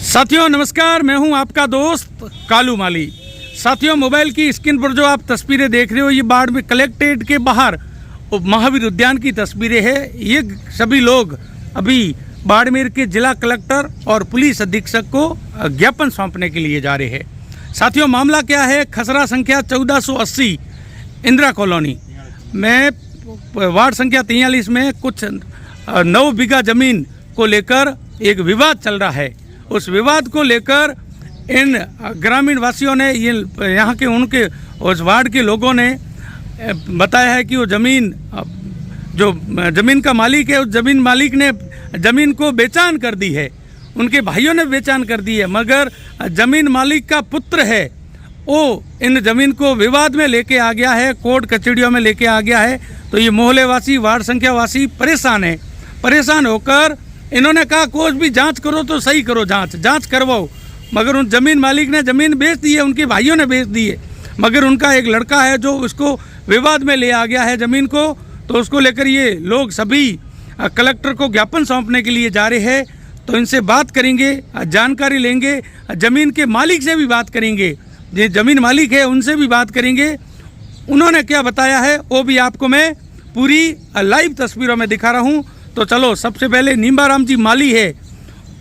साथियों नमस्कार, मैं हूं आपका दोस्त कालू माली। साथियों, मोबाइल की स्क्रीन पर जो आप तस्वीरें देख रहे हो ये बाड़मेर कलेक्ट्रेट के बाहर महावीर उद्यान की तस्वीरें हैं। ये सभी लोग अभी बाड़मेर के जिला कलेक्टर और पुलिस अधीक्षक को ज्ञापन सौंपने के लिए जा रहे हैं। साथियों, मामला क्या है? खसरा संख्या 1480 इंदिरा कॉलोनी में वार्ड संख्या 43 में कुछ 9 बीघा जमीन को लेकर एक विवाद चल रहा है। उस विवाद को लेकर इन ग्रामीण वासियों ने, ये यहाँ के उनके उस वार्ड के लोगों ने बताया है कि वो ज़मीन, जो ज़मीन का मालिक है, उस ज़मीन मालिक ने ज़मीन को बेचान कर दी है। उनके भाइयों ने बेचान कर दी है, मगर ज़मीन मालिक का पुत्र है वो इन ज़मीन को विवाद में लेके आ गया है, कोर्ट कचहरियों में लेके आ गया है। तो ये मोहल्ले वासी, वार्ड संख्या वासी परेशान है। परेशान होकर इन्होंने कहा कुछ भी जांच करो तो सही करो, जांच करवाओ। मगर उन ज़मीन मालिक ने ज़मीन बेच दी है, उनके भाइयों ने बेच दी है। मगर उनका एक लड़का है जो उसको विवाद में ले आ गया है ज़मीन को, तो उसको लेकर ये लोग सभी कलेक्टर को ज्ञापन सौंपने के लिए जा रहे हैं। तो इनसे बात करेंगे, जानकारी लेंगे, ज़मीन के मालिक से भी बात करेंगे, जो ज़मीन मालिक है उनसे भी बात करेंगे। उन्होंने क्या बताया है वो भी आपको मैं पूरी लाइव तस्वीरों में दिखा रहा हूँ। तो चलो, सबसे पहले नींबाराम जी माली है,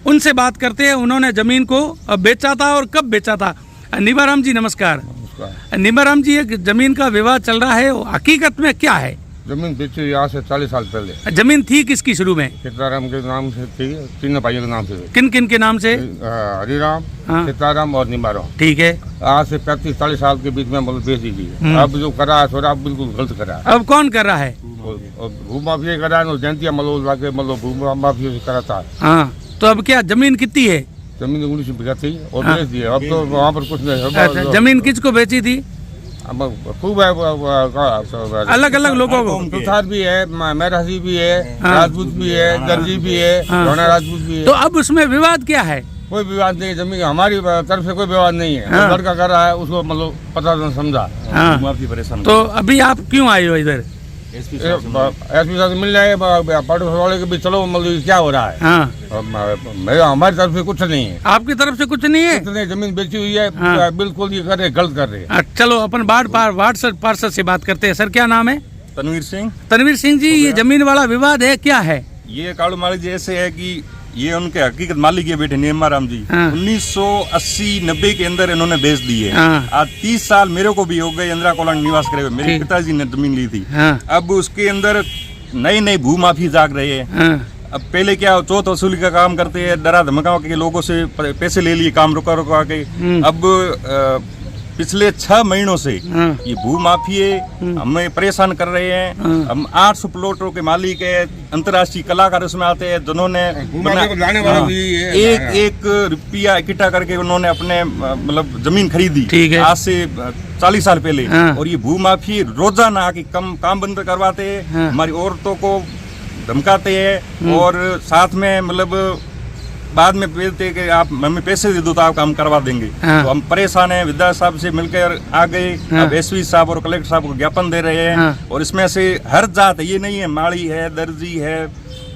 उनसे बात करते हैं। उन्होंने ज़मीन को बेचा था और कब बेचा था। नींबाराम जी नमस्कार। नींबाराम जी, एक ज़मीन का विवाद चल रहा है, हकीकत में क्या है? जमीन बेची यहाँ से 40 साल पहले। जमीन थी किसकी शुरू में? सीताराम के नाम से थी, तीनों भाइयों के नाम से। किन किन के नाम से? हरिराम, सीताराम और निम्बाराम। ठीक है। आज से 35-40 साल के बीच में मतलब बेच दी थी। अब जो करा है थोड़ा बिल्कुल गलत करा है। अब कौन कर रहा है? भूमाफिया करा है, जयंतिया मतलब भूमाफिया से करा था। हाँ, तो अब क्या जमीन कितनी है? जमीन 19 बीघा थी और बेच दी। अब तो वहाँ पर कुछ नहीं। जमीन किसको बेची थी? खूब है, अलग अलग लोगों को। तुषार भी है, महरासी भी है, राजपूत भी है, दर्जी भी है, रोना राजपूत भी है। तो अब उसमें विवाद क्या है? कोई विवाद नहीं, जमीन हमारी तरफ से कोई विवाद नहीं है। लड़का कर रहा है, उसको मतलब पता नहीं समझा। परेशान। तो अभी आप क्यों आए हो इधर? एसपी साहब मिल जाए, पड़ोस वाले के भी चलो मतलब क्या हो रहा है। हमारी तरफ से कुछ नहीं है। आपकी तरफ से कुछ नहीं है? इतने जमीन बेची हुई है, बिल्कुल ये कर रहे, गलत कर रहे हैं। चलो, अपन वार्ड पार्षद से बात करते हैं। सर, क्या नाम है? तनवीर सिंह। तनवीर सिंह जी, ये जमीन वाला विवाद है, क्या है? ये कालू मालिक जी ऐसे है कि ये उनके हकीकत मालिक ये बेटे नींबाराम जी 1980-90 के अंदर इन्होंने बेच दी है। आज 30 साल मेरे को भी हो गए इंदिरा कॉलोनी निवास करे हुए। मेरे पिताजी ने जमीन ली थी। अब उसके अंदर नई नई भूमाफी जाग रहे हैं। अब पहले क्या चौथ वसूली का काम करते हैं, डरा धमका के लोगों से पैसे ले लिए, काम रुका के। अब पिछले 6 महीनों से ये भूमाफिये हमें परेशान कर रहे हैं। हम 800 प्लॉटों के मालिक है, अंतर्राष्ट्रीय कलाकार उसमें आते हैं, जिन्होंने एक रुपया इकट्ठा करके उन्होंने अपने मतलब जमीन खरीदी आज से 40 साल पहले। और ये भूमाफी रोजाना आके काम बंद करवाते हैं, हमारी औरतों को धमकाते हैं और साथ में मतलब बाद में बोलते कि आप हमें पैसे दे दो तो आप काम करवा देंगे। तो हम परेशान हैं, विधायक साहब से मिलकर आ गए। अब एसपी साहब और कलेक्टर साहब को ज्ञापन दे रहे हैं। और इसमें से हर जात, ये नहीं है माड़ी है, दर्जी है,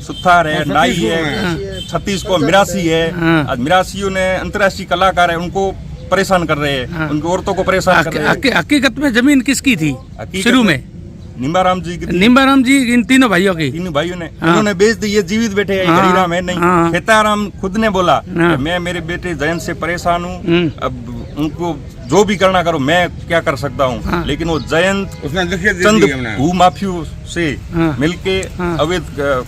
सुथार है, नाई है, 36 को मिरासी है। आज मिरासियों ने अंतर्राष्ट्रीय कलाकार है, उनको परेशान कर रहे हैं, उनकी औरतों को परेशान कर रहे हैं। हकीकत में जमीन किसकी थी शुरू में? नींबाराम जी की। नींबाराम जी, इन तीनों भाइयों की। तीनों भाइयों ने उन्होंने बेच दी। ये जीवित बैठे हैं, हरिराम है नहीं। खेताराम खुद ने बोला मैं मेरे बेटे जयंत से परेशान हूँ, अब उनको जो भी करना करो, मैं क्या कर सकता हूँ। लेकिन वो जयंत चंद भूमाफियों से मिलके अवैध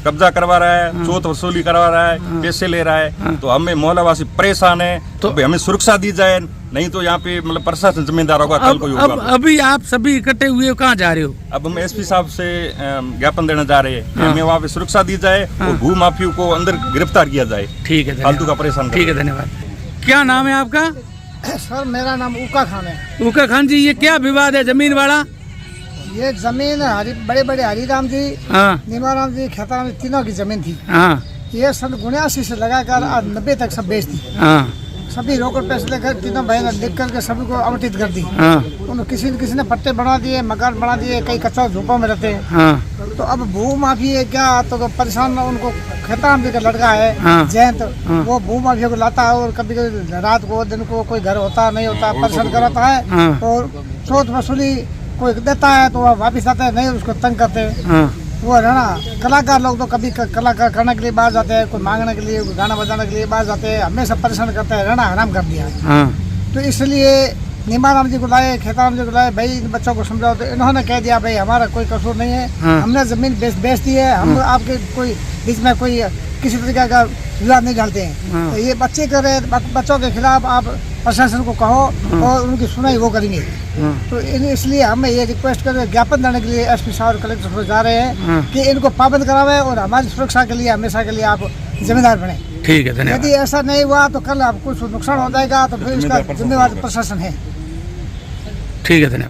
कब्जा करवा रहा है, चौथ वसूली करवा रहा है, पैसे ले रहा है। तो हमें मोहल्लावासी परेशान है। तो हमें सुरक्षा दी जाए, नहीं तो यहाँ पे मतलब प्रशासन जिम्मेदार होगा, कल को होगा। अभी आप सभी इकट्ठे हुए कहाँ जा रहे हो? अब हम एसपी साहब से ज्ञापन देने जा रहे हैं। हमें वहाँ पे सुरक्षा दी जाए और भूमाफियों को अंदर गिरफ्तार किया जाए। ठीक है, फालतू का परेशान। ठीक है, धन्यवाद। क्या नाम है आपका? सर, मेरा नाम उका खान है। उका खान जी, ये क्या विवाद है जमीन वाला? ये जमीन बड़े बड़े हरिराम जी, नींबाराम जी, खेताराम जी, तीनों की जमीन थी। ये सन 79 से लगाकर आज 90 तक सब बेच दी। सभी रोकड़ पैसे लेकर तीनों भाई ने लिख करके सभी को आवंटित कर दी। उन्होंने किसी ने पट्टे बना दिए, मकान बना दिए, कई कच्चा झोपड़ों में रहते हैं। तो अब भू माफी है क्या, तो परेशान उनको खेतान भी का लड़का है जयंत, वो भू माफिया को लाता है और कभी कभी रात को दिन को कोई घर होता नहीं होता परेशान कराता है और सोच वसूली कोई देता है तो वह वापिस आता है, नहीं उसको तंग करते हैं। वो है ना कलाकार लोग तो कभी कलाकार करने के लिए बाहर जाते हैं, कोई मांगने के लिए, गाना बजाने के लिए बाहर जाते हैं, हमेशा परेशान करते हैं, रहना हराम कर दिया। तो इसलिए निमाराम जी को लाए, खेताराम जी को लाए, भाई इन बच्चों को समझाओ। तो इन्होंने कह दिया भाई हमारा कोई कसूर नहीं है, हमने जमीन बेच दी है, हम आपके कोई बीच में कोई किसी तरीके का विवाद नहीं डालते हैं। तो ये बच्चे कर रहे, बच्चों के खिलाफ आप प्रशासन को कहो और उनकी सुनाई वो करेंगे। तो इसलिए हम ये रिक्वेस्ट कर ज्ञापन देने के लिए एसपी साहब और कलेक्टर साहब जा रहे हैं कि इनको पाबंद करावे और हमारी सुरक्षा के लिए हमेशा के लिए आप जिम्मेदार बने। ठीक है, धन्यवाद। यदि ऐसा नहीं हुआ तो कल आपको कुछ नुकसान हो जाएगा, तो फिर इसका जिम्मेवार प्रशासन है। ठीक है, धन्यवाद।